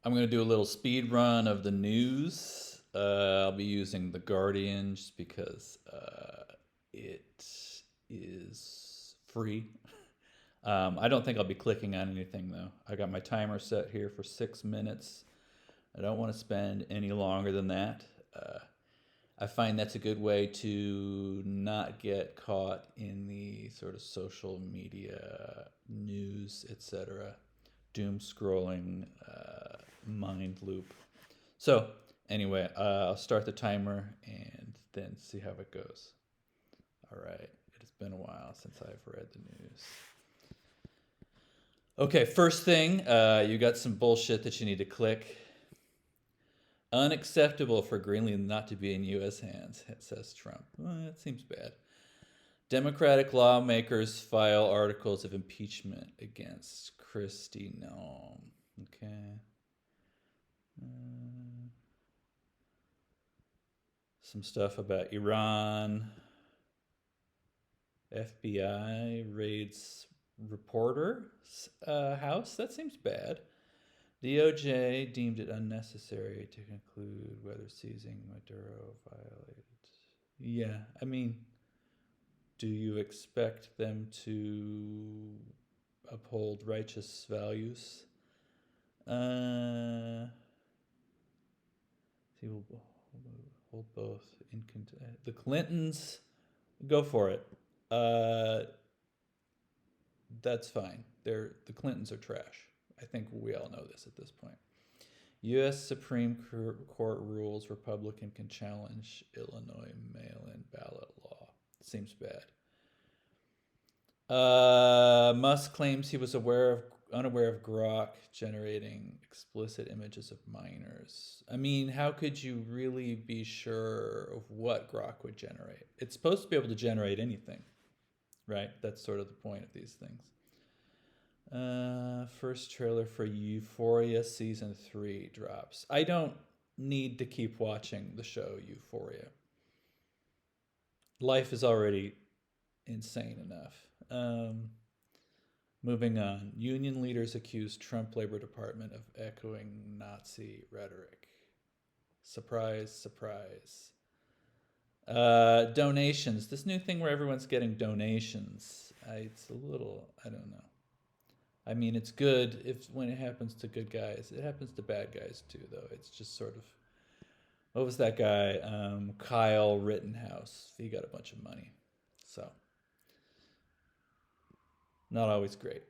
I'm going to do a little speed run of the news. I'll be using The Guardian just because it is free. I don't think I'll be clicking on anything though. I got my timer set here for 6 minutes. I don't want to spend any longer than that. Uh, I find that's a good way to not get caught in the sort of social media news, etc. Doom scrolling mind loop. So, anyway, I'll start the timer and then see how it goes. All right, it has been a while since I've read the news. Okay, first thing, you got some bullshit that you need to click. Unacceptable for Greenland not to be in U.S. hands, says Trump. Well, that seems bad. Democratic lawmakers file articles of impeachment against Kristi Noem. Okay. Some stuff about Iran. FBI raids reporter's house. That seems bad. DOJ deemed it unnecessary to conclude whether seizing Maduro violated. Yeah, I mean, do you expect them to uphold righteous values? He will hold both in the Clintons. Go for it. That's fine. The Clintons are trash. I think we all know this at this point. U.S. Supreme Court rules Republican can challenge Illinois mail-in ballot law. Seems bad. Musk claims he was unaware of Grok generating explicit images of minors. I mean, how could you really be sure of what Grok would generate? It's supposed to be able to generate anything, right? That's sort of the point of these things. First trailer for Euphoria season 3 drops. I don't need to keep watching the show Euphoria. Life is already insane enough. Moving on. Union leaders accuse Trump Labor Department of echoing Nazi rhetoric. Surprise, surprise. Donations. This new thing where everyone's getting donations. It's a little, I don't know. I mean, it's good when it happens to good guys. It happens to bad guys too, though. It's just sort of, what was that guy? Kyle Rittenhouse. He got a bunch of money. So, not always great.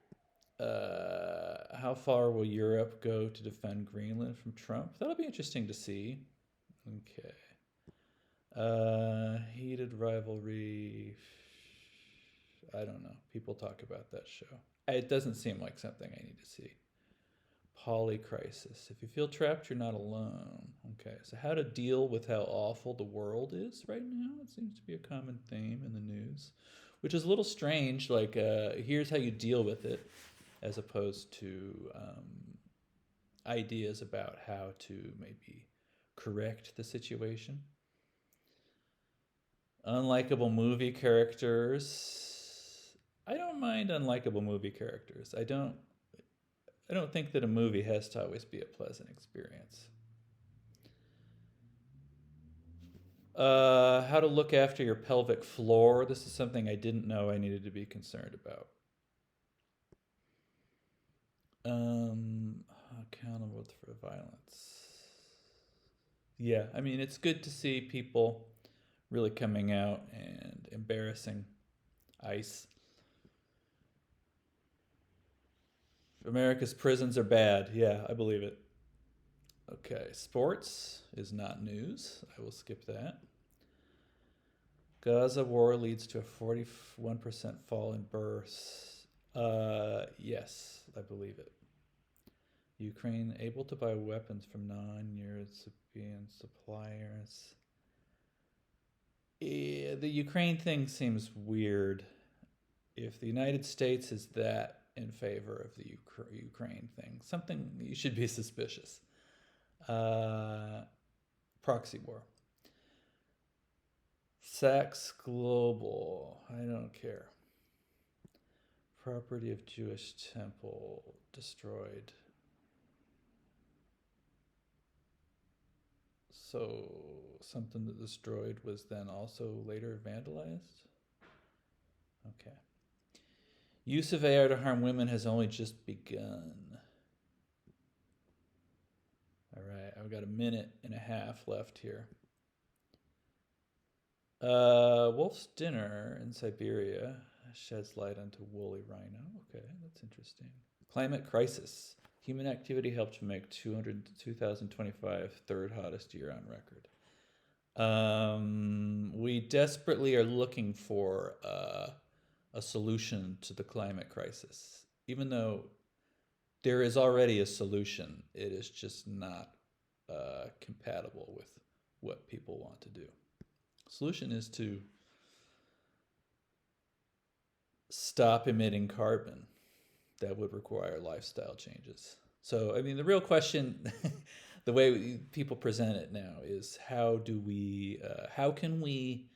How far will Europe go to defend Greenland from Trump? That'll be interesting to see. Okay. Heated rivalry. I don't know. People talk about that show. It doesn't seem like something I need to see. Polycrisis. If you feel trapped, you're not alone. Okay, so how to deal with how awful the world is right now? It seems to be a common theme in the news, which is a little strange. Like, here's how you deal with it, as opposed to ideas about how to maybe correct the situation. Unlikable movie characters. I don't mind unlikable movie characters. I don't think that a movie has to always be a pleasant experience. How to look after your pelvic floor. This is something I didn't know I needed to be concerned about. Accountable for violence. Yeah, I mean, it's good to see people really coming out and embarrassing ICE. America's prisons are bad. Yeah, I believe it. Okay, sports is not news. I will skip that. Gaza war leads to a 41% fall in births. Yes, I believe it. Ukraine able to buy weapons from non-European suppliers. The Ukraine thing seems weird. If the United States is that in favor of the Ukraine thing, something you should be suspicious. Proxy war. Saks Global. I don't care. Property of Jewish temple destroyed. So something that destroyed was then also later vandalized? Okay. Use of AR to harm women has only just begun. All right, I've got a minute and a half left here. Wolf's dinner in Siberia sheds light onto woolly rhino. Okay, that's interesting. Climate crisis. Human activity helped to make 2025 third hottest year on record. We desperately are looking for a solution to the climate crisis. Even though there is already a solution, it is just not compatible with what people want to do. Solution is to stop emitting carbon. That would require lifestyle changes. So, I mean, the real question, the way people present it now, is how can we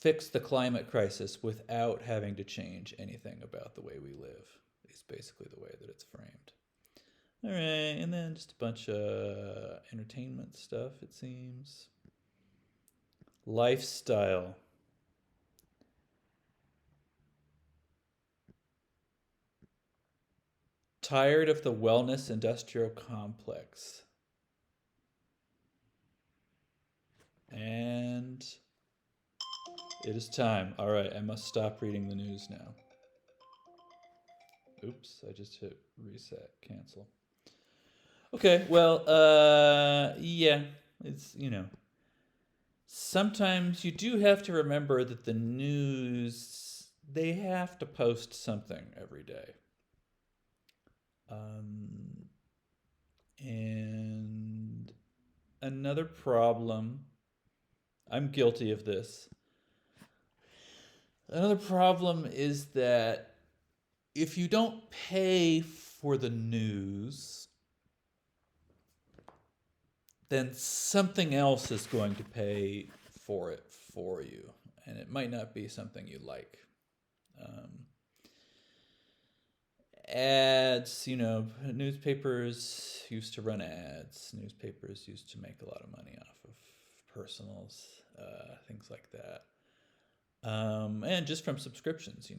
fix the climate crisis without having to change anything about the way we live? Is basically the way that it's framed. All right, and then just a bunch of entertainment stuff, it seems. Lifestyle. Tired of the wellness industrial complex. And it is time. All right, I must stop reading the news now. Oops, I just hit reset, cancel. Okay, well, yeah, it's, sometimes you do have to remember that the news, they have to post something every day. And another problem, I'm guilty of this. Another problem is that if you don't pay for the news, then something else is going to pay for it for you. And it might not be something you like. Ads, newspapers used to run ads. Newspapers used to make a lot of money off of personals, things like that. And just from subscriptions,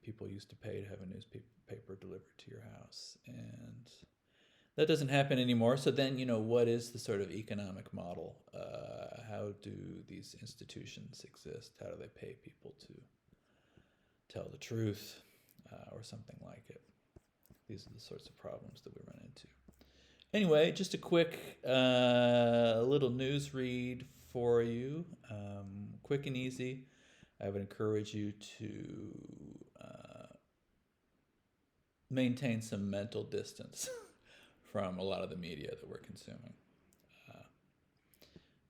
people used to pay to have a newspaper delivered to your house. And that doesn't happen anymore. So then, what is the sort of economic model? How do these institutions exist? How do they pay people to tell the truth or something like it? These are the sorts of problems that we run into. Anyway, just a quick little news read for you. Quick and easy. I would encourage you to maintain some mental distance from a lot of the media that we're consuming.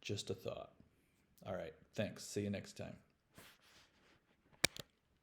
Just a thought. All right, thanks. See you next time.